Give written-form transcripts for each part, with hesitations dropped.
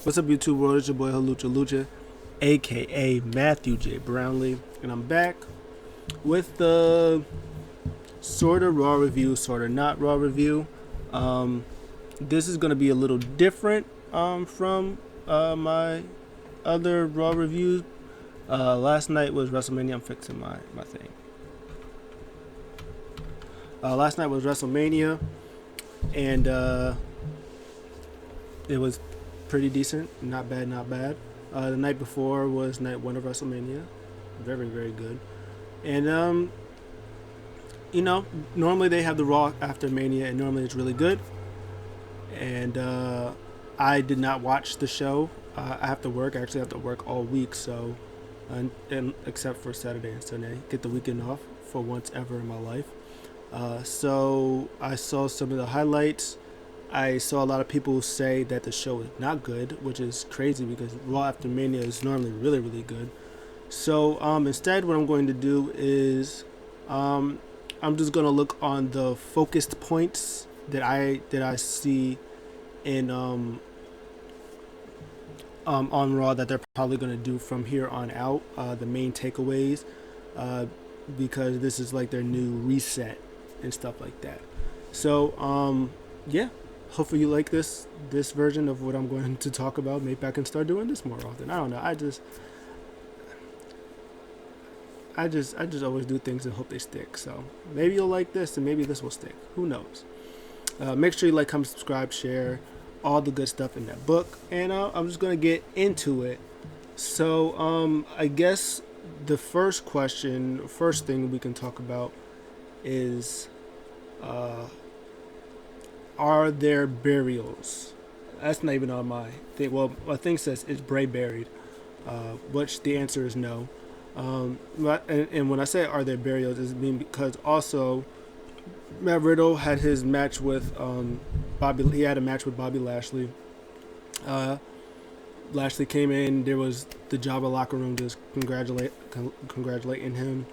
What's up, YouTube world? It's your boy Halucha Lucha, aka Matthew J. Brownlee, and I'm back with the sort of raw review, sort of not raw review. This is gonna be a little different from my other raw reviews. Last night was WrestleMania. I'm fixing my thing. Last night was WrestleMania, and it was pretty decent. Not bad, not bad. The night before was night one of WrestleMania. Very, very good. And normally they have the Raw after Mania, and normally it's really good. And I did not watch the show. I have to work. I actually have to work all week, so and except for Saturday and Sunday, get the weekend off for once ever in my life. So I saw some of the highlights. I saw a lot of people say that the show is not good, which is crazy because Raw after Mania is normally really, really good. So instead, what I'm going to do is I'm just going to look on the focused points that I see in on Raw that they're probably going to do from here on out. The main takeaways, because this is like their new reset and stuff like that. So yeah, hopefully you like this version of what I'm going to talk about. Maybe I can start doing this more often. I don't know. I just always do things and hope they stick. So maybe you'll like this and maybe this will stick. Who knows? Make sure you like, comment, subscribe, share, all the good stuff in that book. And I'm just gonna get into it. So I guess the first thing we can talk about is are there burials? That's not even on my thing. Well, my thing says is Bray buried, which the answer is no. And when I say are there burials, it mean because also Matt Riddle had his match with Bobby. He had a match with Bobby Lashley. Lashley came in. There was the Jabba locker room just congratulating him.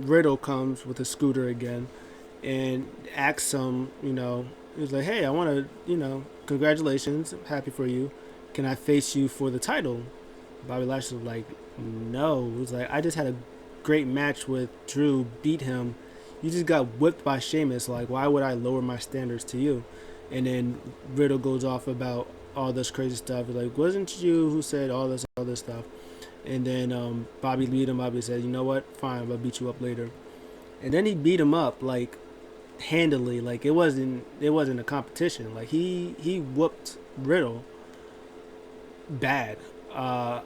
Riddle comes with a scooter again and asks him, he was like, hey, I want to, congratulations, I'm happy for you. Can I face you for the title? Bobby Lashley was like, no. He was like, I just had a great match with Drew, beat him. You just got whipped by Sheamus. Like, why would I lower my standards to you? And then Riddle goes off about all this crazy stuff. He's like, wasn't you who said all this stuff? And then Bobby beat him up. He said, you know what? Fine, I'll beat you up later. And then he beat him up like handily. Like it wasn't a competition. Like he whooped Riddle bad. And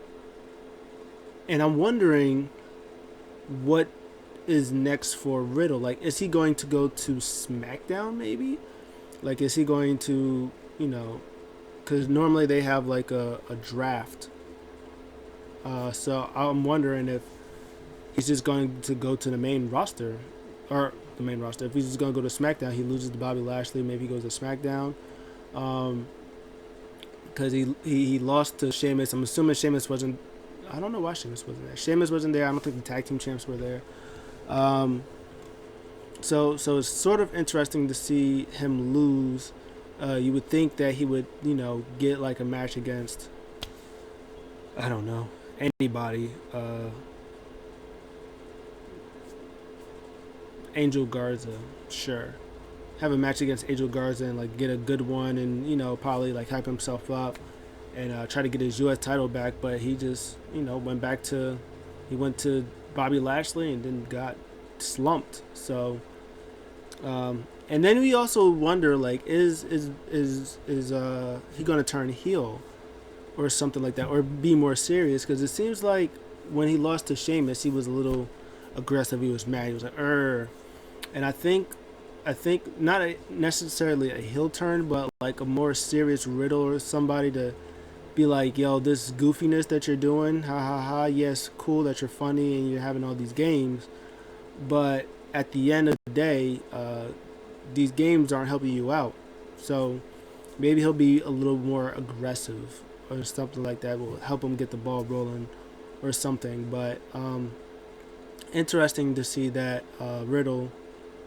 I'm wondering what is next for Riddle. Like, is he going to go to SmackDown maybe? Like, is he going to, because normally they have like a draft. So I'm wondering if he's just going to go to the main roster, or the main roster. If he's just going to go to SmackDown, he loses to Bobby Lashley. Maybe he goes to SmackDown, because he lost to Sheamus. I'm assuming Sheamus wasn't. I don't know why Sheamus wasn't there. Sheamus wasn't there. I don't think the tag team champs were there. So it's sort of interesting to see him lose. You would think that he would, get like a match against, I don't know, anybody. Angel Garza, sure. Have a match against Angel Garza and like get a good one, and probably like hype himself up and try to get his U.S. title back. But he just went to Bobby Lashley and then got slumped. So and then we also wonder, like, is he gonna turn heel or something like that, or be more serious? Because it seems like when he lost to Sheamus, he was a little aggressive. He was mad. He was like, "Er," and I think not necessarily a heel turn, but like a more serious Riddle or somebody to be like, yo, this goofiness that you're doing, ha ha ha, yes, cool that you're funny and you're having all these games, but at the end of the day, these games aren't helping you out. So maybe he'll be a little more aggressive or something like that will help him get the ball rolling or something. But interesting to see that Riddle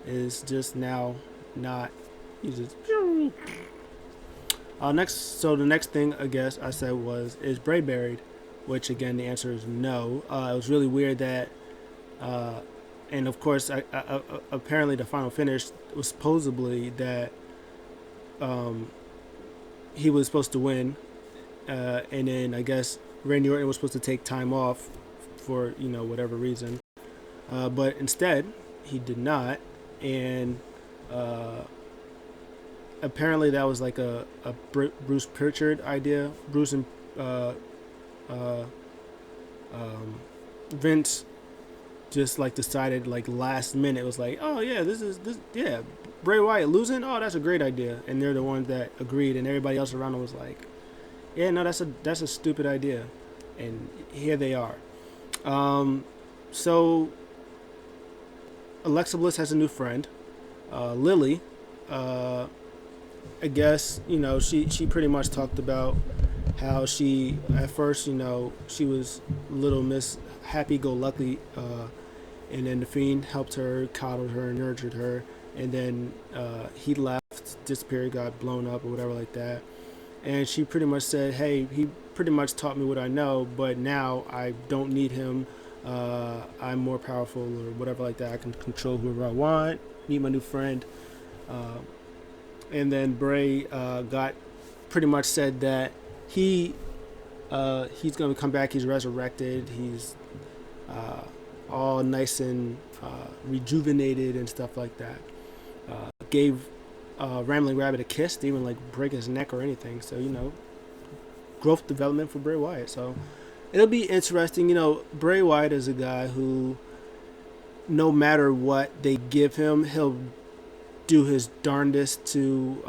is just now not He just the next thing I guess I said was, is Bray buried? Which again the answer is no. It was really weird that, and of course apparently the final finish was supposedly that he was supposed to win, and then I guess Randy Orton was supposed to take time off for whatever reason, but instead he did not, and apparently that was like a Bruce Pritchard idea. Bruce and uh, Vince just like decided like last minute. It was like, oh yeah, this yeah, Bray Wyatt losing. Oh, that's a great idea, and they're the ones that agreed, and everybody else around them was like, yeah, no, that's a stupid idea, and here they are. So Alexa Bliss has a new friend, Lily. I guess she pretty much talked about how she at first she was little Miss Happy Go Lucky, and then the Fiend helped her, coddled her, nurtured her, and then he left, disappeared, got blown up or whatever like that, and she pretty much said, hey, he pretty much taught me what I know, but now I don't need him. I'm more powerful or whatever like that. I can control whoever I want. Meet my new friend. And then Bray got pretty much said that he's going to come back. He's resurrected. He's all nice and rejuvenated and stuff like that. Gave Rambling Rabbit a kiss. Didn't even like break his neck or anything. So growth development for Bray Wyatt. So it'll be interesting. Bray Wyatt is a guy who, no matter what they give him, he'll do his darndest to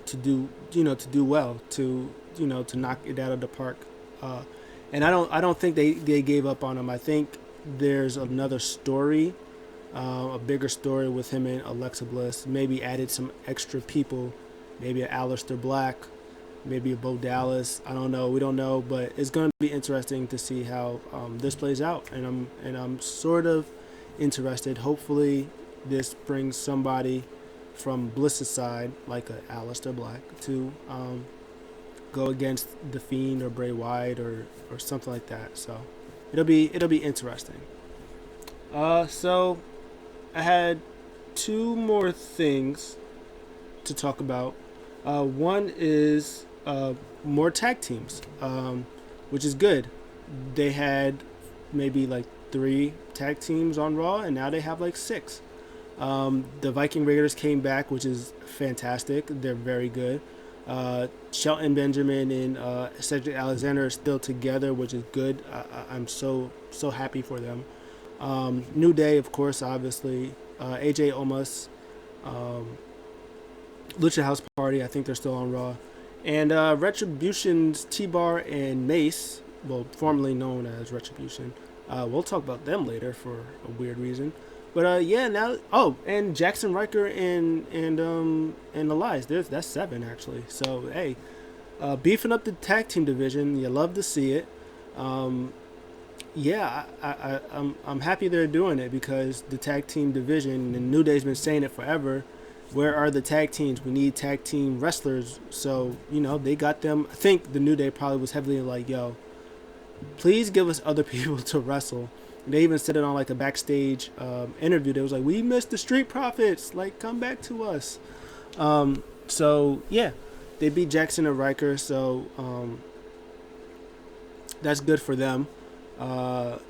do well, to knock it out of the park. And I don't think they gave up on him. I think there's another story, a bigger story with him and Alexa Bliss. Maybe added some extra people, maybe a Aleister Black, maybe a Bo Dallas. I don't know. We don't know, but it's going to be interesting to see how this plays out. And I'm sort of interested. Hopefully, this brings somebody from Bliss's side, like a Aleister Black, to go against the Fiend or Bray Wyatt or something like that. So it'll be interesting. So I had two more things to talk about. One is more tag teams, which is good. They had maybe like 3 tag teams on Raw, and now they have like 6. The Viking Raiders came back, which is fantastic. They're very good. Shelton Benjamin and Cedric Alexander are still together, which is good. I'm so happy for them. New Day, of course, obviously. AJ Omos, Lucha House Party, I think they're still on Raw. And Retribution's T-Bar and Mace, well, formerly known as Retribution. We'll talk about them later for a weird reason. But now. Oh, and Jackson Riker and Elias. That's 7 actually. So hey, beefing up the tag team division. You love to see it. I'm happy they're doing it, because the tag team division, and New Day's been saying it forever. Where are the tag teams? We need tag team wrestlers. So they got them. I think the New Day probably was heavily like, yo, please give us other people to wrestle. They even said it on like a backstage interview. They was like, we missed the Street Profits. Like, come back to us. So yeah, they beat Jackson and Riker. So that's good for them.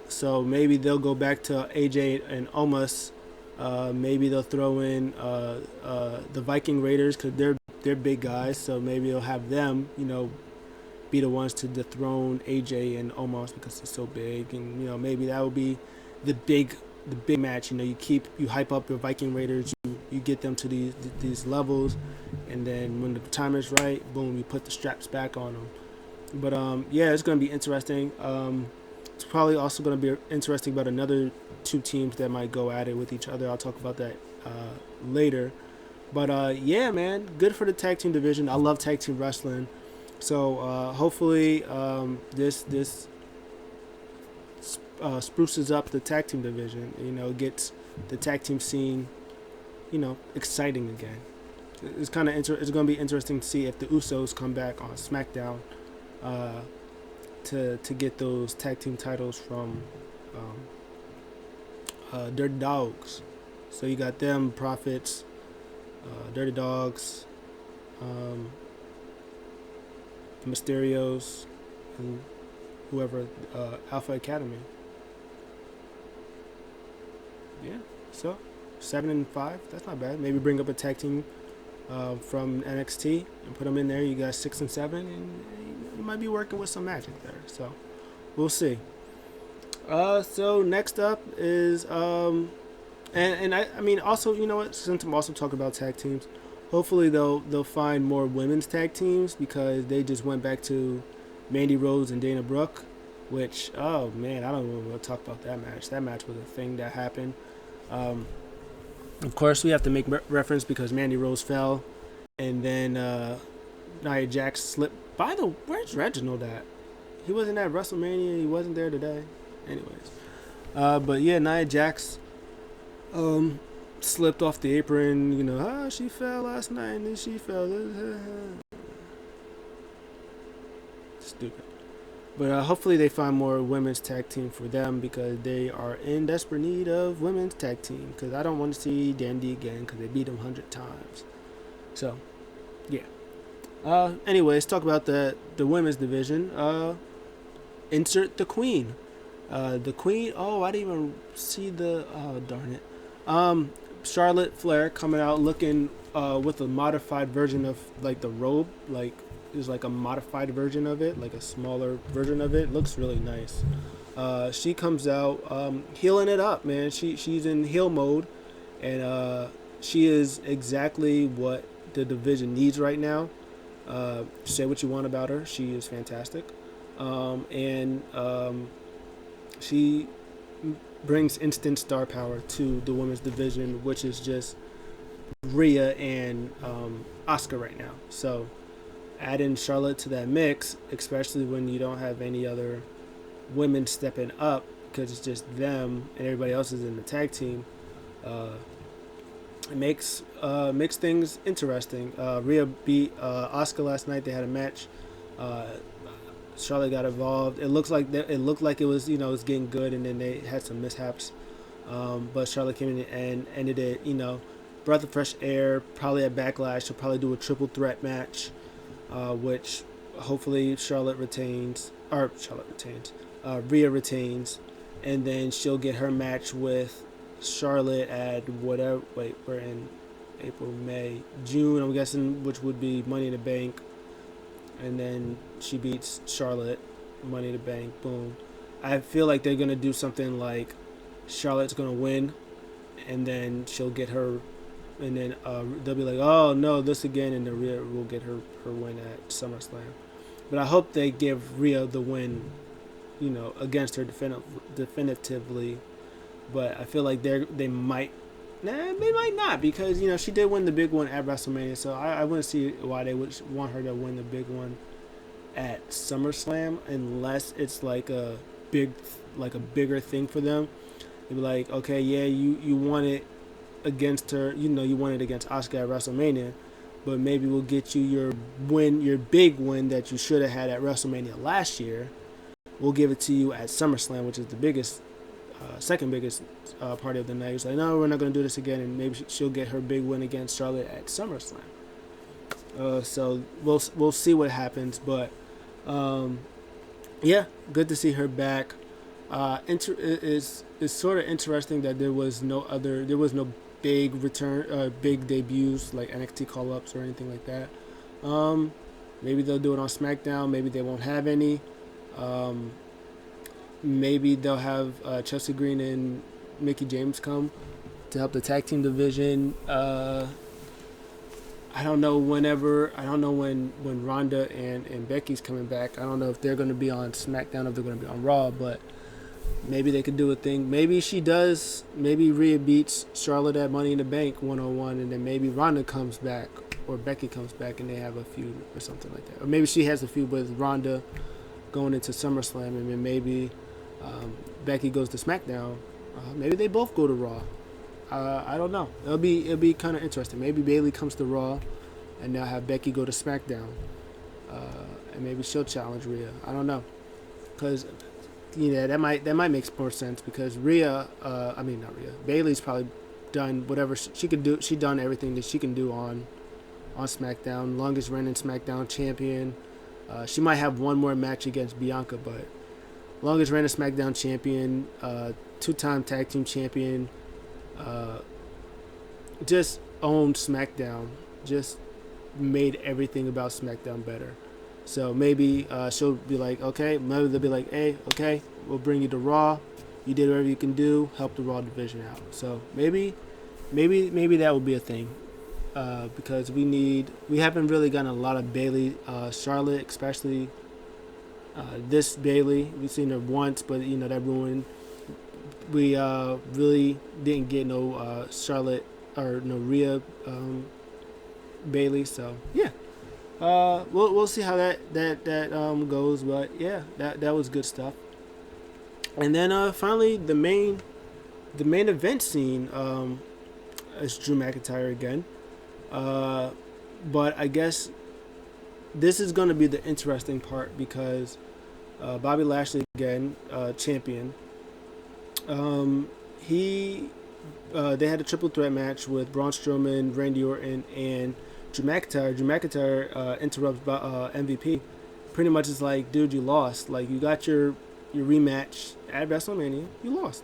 So maybe they'll go back to AJ and Omos. Maybe they'll throw in the Viking Raiders, because they're big guys. So maybe they'll have them, be the ones to dethrone AJ and Omos, because it's so big, and maybe that will be the big match. You hype up your Viking Raiders, you get them to these levels, and then when the time is right, boom, you put the straps back on them. But it's going to be interesting. It's probably also going to be interesting about another 2 teams that might go at it with each other. I'll talk about that later. But man, good for the tag team division. I love tag team wrestling. So hopefully this spruces up the tag team division. Gets the tag team scene exciting again. It's kind of it's going to be interesting to see if the Usos come back on SmackDown uh, to get those tag team titles from um, Dirty Dogs. So you got them, Profits, Dirty Dogs, um, the Mysterios, and whoever, Alpha Academy. Yeah. So 7-5. That's not bad. Maybe bring up a tag team from NXT and put them in there. You got 6-7, and you might be working with some magic there. So we'll see. So next up is and I mean also, you know what? Since I'm also talking about tag teams, hopefully they'll find more women's tag teams, because they just went back to Mandy Rose and Dana Brooke, which, oh man, I don't even want to talk about that match. That match was a thing that happened. Um, of course, we have to make reference because Mandy Rose fell, and then Nia Jax slipped. Where's Reginald at? He wasn't at WrestleMania. He wasn't there today. Anyways, but yeah, Nia Jax slipped off the apron. She fell last night and then she fell. Stupid. But hopefully they find more women's tag team for them, because they are in desperate need of women's tag team. Because I don't want to see Dandy again, because they beat him 100 times. So, yeah. Anyways, talk about the women's division. Insert the Queen. The Queen. Oh, I didn't even see the. Oh, darn it. Charlotte Flair coming out looking with a modified version of like the robe, like. There's like a modified version of it, like a smaller version of it. Looks really nice. She comes out healing it up, man. She's in heel mode, and she is exactly what the division needs right now. Say what you want about her, she is fantastic, and she brings instant star power to the women's division, which is just Rhea and Asuka right now. So. Add in Charlotte to that mix, especially when you don't have any other women stepping up, because it's just them and everybody else is in the tag team. It makes things interesting. Rhea beat Asuka last night. They had a match. Charlotte got involved. It looked like it was it was getting good, and then they had some mishaps. But Charlotte came in and ended it. Breath of fresh air. Probably at Backlash, she'll probably do a triple threat match. Which hopefully Rhea retains, and then she'll get her match with Charlotte at whatever. Wait, we're in April, May, June, I'm guessing, which would be Money in the Bank, and then she beats Charlotte, Money in the Bank, boom. I feel like they're gonna do something like Charlotte's gonna win, and then she'll get her. And then they'll be like, oh, no, this again, and then Rhea will get her win at SummerSlam. But I hope they give Rhea the win, against her definitively. But I feel like they might not, because, she did win the big one at WrestleMania. So I wouldn't see why they would want her to win the big one at SummerSlam, unless it's like a bigger thing for them. They'd be like, okay, yeah, you won it against her, you won it against Asuka at WrestleMania, but maybe we'll get you your big win that you should have had at WrestleMania last year. We'll give it to you at SummerSlam, which is the biggest, second biggest party of the night. It's like, no, we're not going to do this again, and maybe she'll get her big win against Charlotte at SummerSlam. So we'll see what happens, but yeah, good to see her back. It's sort of interesting that there was no big big debuts like NXT call-ups or anything like that. Maybe they'll do it on SmackDown. Maybe they won't have any. Maybe they'll have Chelsea Green and Mickie James come to help the tag team division. I don't know when Ronda and Becky's coming back. I don't know if they're going to be on SmackDown or if they're going to be on Raw, but maybe they could do a thing. Maybe she does. Maybe Rhea beats Charlotte at Money in the Bank 101, and then maybe Ronda comes back or Becky comes back and they have a feud or something like that. Or maybe she has a feud with Ronda going into SummerSlam, and then maybe Becky goes to SmackDown. Maybe they both go to Raw. I don't know. It'll be kind of interesting. Maybe Bailey comes to Raw, and now have Becky go to SmackDown, and maybe she'll challenge Rhea. I don't know, because that might make more sense because Rhea, I mean not Rhea, Bailey's probably done whatever she could do. She done everything that she can do on SmackDown. Longest reigning SmackDown champion. She might have one more match against Bianca, but longest reigning SmackDown champion, two-time tag team champion. Just owned SmackDown. Just made everything about SmackDown better. So maybe she'll be like, okay, maybe they'll be like, hey, okay, we'll bring you to Raw. You did whatever you can do, help the Raw division out. So maybe that will be a thing, because we haven't really gotten a lot of Bailey, Charlotte, especially this Bailey. We've seen her once, but that ruined. We really didn't get no Charlotte or no Rhea Bailey. So yeah. We'll see how that goes, but yeah, that was good stuff. And then finally the main event scene is Drew McIntyre again, but I guess this is going to be the interesting part because Bobby Lashley again, champion. They had a triple threat match with Braun Strowman, Randy Orton, and Drew McIntyre. Drew McIntyre interrupts MVP. Pretty much is like, dude, you lost. Like, you got your rematch at WrestleMania. You lost.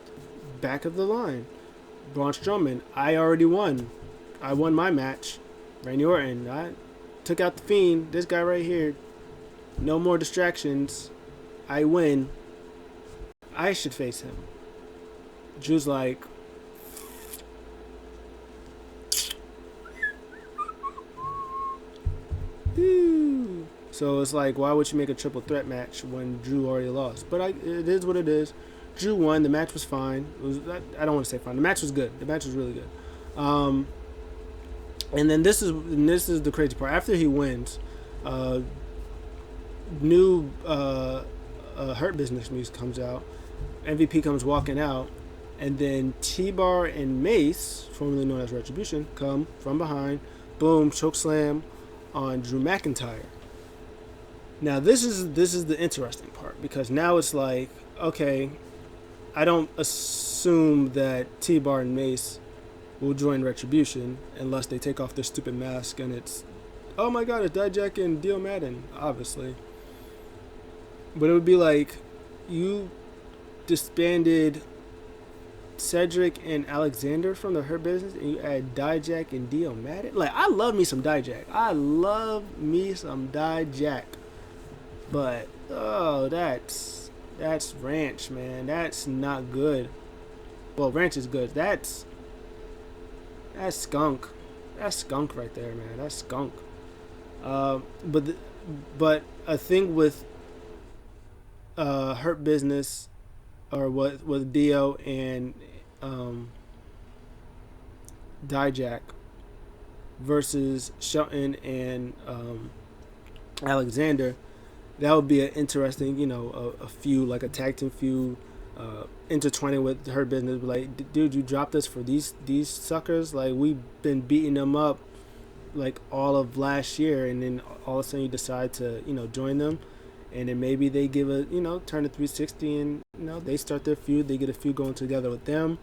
Back of the line. Braun Strowman, I already won. I won my match. Randy Orton, I took out the Fiend. This guy right here. No more distractions. I win. I should face him. Drew's like, so it's like, why would you make a triple threat match when Drew already lost? But it is what it is. Drew won. The match was fine. I don't want to say fine. The match was good. The match was really good. And then this is the crazy part. After he wins, new Hurt Business music comes out. MVP comes walking out, and then T-Bar and Mace, formerly known as Retribution, come from behind. Boom, chokeslam on Drew McIntyre. Now this is the interesting part because now it's like, okay, I don't assume that T-Bar and Mace will join Retribution unless they take off their stupid mask and it's, oh my god, it's Dijak and Dio Madden, obviously. But it would be like, you disbanded Cedric and Alexander from the Hurt Business and you add Dijak and Dio Madden. Like, I love me some Dijak. But that's ranch, man. That's not good. Well, ranch is good. That's skunk. That's skunk right there, man. That's skunk. But a thing with Hurt Business, or with Dio and Dijak versus Shelton and Alexander, that would be an interesting, a feud, like a tag team feud, intertwining with Hurt Business. Like, dude, you dropped us for these suckers. Like, we've been beating them up like all of last year, and then all of a sudden you decide to, join them. And then maybe they give a, turn to 360 and, they start their feud. They get a feud going together with them.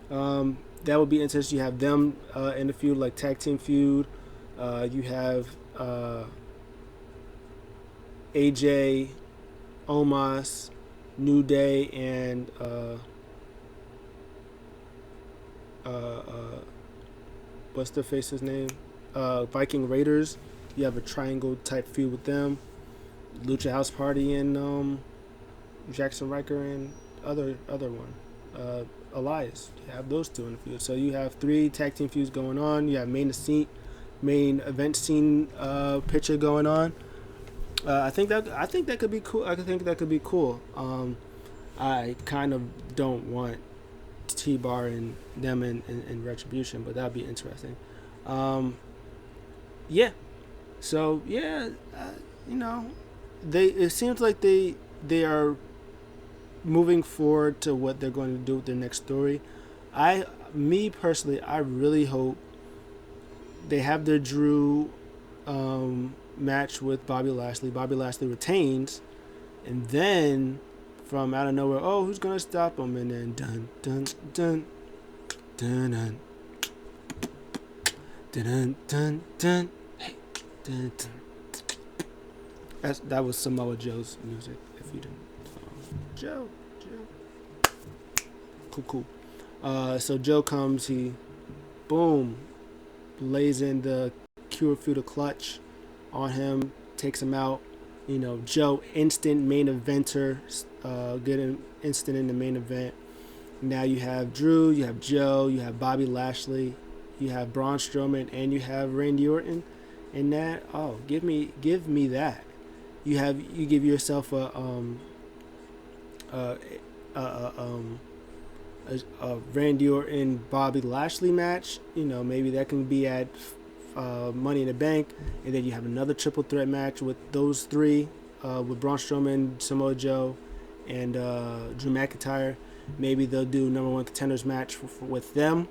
That would be interesting. You have them in the feud, like tag team feud. You have AJ, Omos, New Day, and what's their face's name? Viking Raiders. You have a triangle type feud with them. Lucha House Party and Jackson Riker and other one, Elias. You have those two in the feud. So you have 3 tag team feuds going on. You have main event scene picture going on. I think that could be cool. I think that could be cool. I kind of don't want T-Bar and them in Retribution, but that'd be interesting. Yeah. So yeah, it seems like they are moving forward to what they're going to do with their next story. me personally, I really hope they have their Drew match with Bobby Lashley. Bobby Lashley retains, and then from out of nowhere, oh, who's gonna stop him? And then dun dun dun dun dun dun dun dun. Hey, dun dun. That was Samoa Joe's music. If you didn't, Joe. Cool. So Joe comes, he, boom, lays in the Cure Fuda clutch on him, takes him out. Joe, instant main eventer, getting instant in the main event. Now you have Drew, you have Joe, you have Bobby Lashley, you have Braun Strowman, and you have Randy Orton. And that, give me that. You give yourself a Randy Orton Bobby Lashley match. Maybe that can be at Money in the Bank, and then you have another triple threat match with those three, with Braun Strowman, Samoa Joe, and Drew McIntyre. Maybe they'll do number one contenders match with them,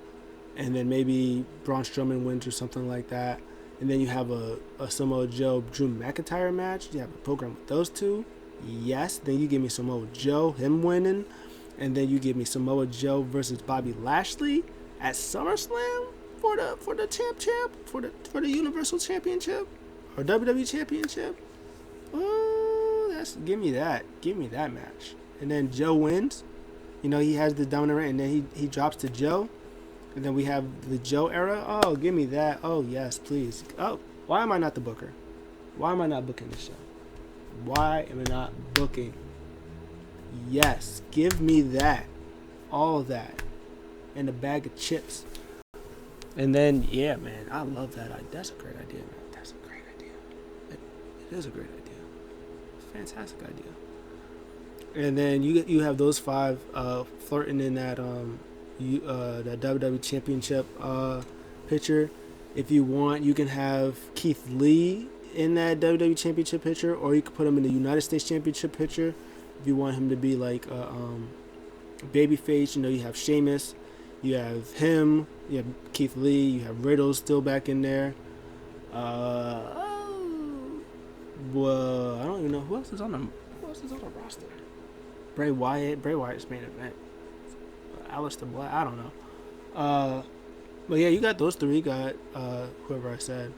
and then maybe Braun Strowman wins or something like that. And then you have a Samoa Joe Drew McIntyre match. You have a program with those two. Yes. Then you give me Samoa Joe, him winning. And then you give me Samoa Joe versus Bobby Lashley at SummerSlam for the champ for the Universal Championship or WWE Championship. Oh, give me that match. And then Joe wins. He has the dominant reign, and then he drops to Joe. And then we have the Joe era. Oh, give me that. Oh, yes, please. Oh, why am I not the booker? Why am I not booking this show? Why am I not booking? Yes, give me that. All that. And a bag of chips. And then, yeah, man, I love that. That's a great idea, man. That's a great idea. It is a great idea. Fantastic idea. And then you have those five flirting in that the WWE Championship picture. If you want, you can have Keith Lee in that WWE Championship picture, or you could put him in the United States Championship picture. If you want him to be like babyface, you have Sheamus, you have him, you have Keith Lee, you have Riddle still back in there. Well, I don't even know who else is on the roster. Bray Wyatt's main event. Aleister Black, I don't know. But yeah, you got those three. You got whoever I said.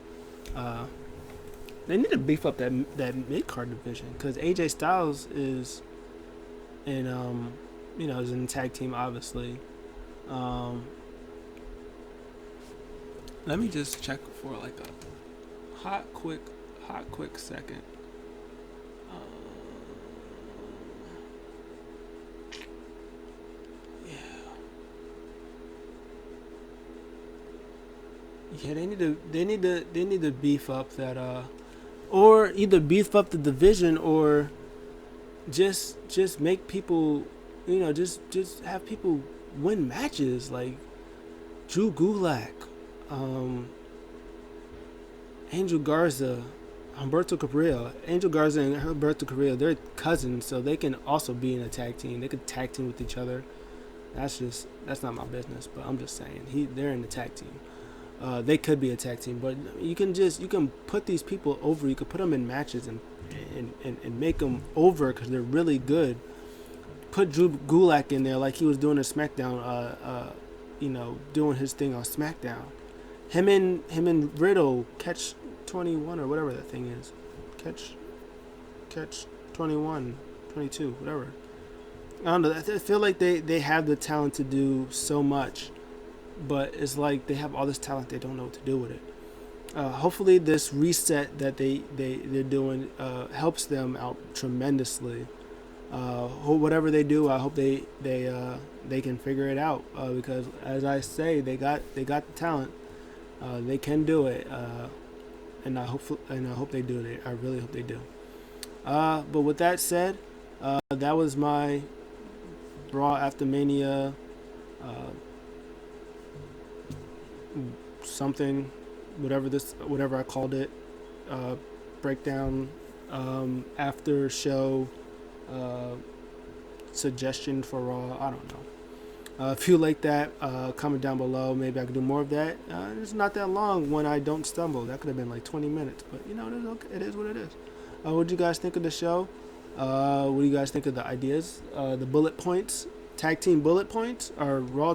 They need to beef up that mid card division, because AJ Styles is in is in the tag team, obviously. Let me just check for like a hot quick second. Yeah, they need to beef up that or either beef up the division, or just make people, just have people win matches like Drew Gulak, Angel Garza, Humberto Carrillo. Angel Garza and Humberto Carrillo, they're cousins, so they can also be in a tag team. They could tag team with each other. That's not my business, but I'm just saying they're in the tag team. They could be a tag team, but you can put these people over. You could put them in matches and make them over because they're really good. Put Drew Gulak in there like he was doing a SmackDown, doing his thing on SmackDown. Him and Riddle, catch 21 or whatever that thing is, catch 21, 22, whatever. I don't know. I feel like they have the talent to do so much. But it's like they have all this talent, they don't know what to do with it. Hopefully this reset that they're doing helps them out tremendously. Whatever they do, I hope they can figure it out, because as I say, they got the talent. They can do it, and I hope they do it. I really hope they do. But with that said, that was my Raw After Mania. Something, whatever I called it, breakdown, after show, suggestion for Raw. I don't know. If you like that, comment down below. Maybe I could do more of that. It's not that long when I don't stumble. That could have been like 20 minutes, but you know, it is, okay. It is what it is. What do you guys think of the show? What do you guys think of the ideas? The bullet points, tag team bullet points, or raw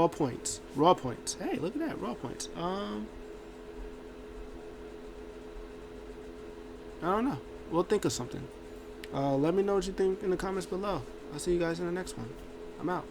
points? Raw points. Hey, look at that, raw points. I don't know. We'll think of something. Let me know what you think in the comments below. I'll see you guys in the next one. I'm out.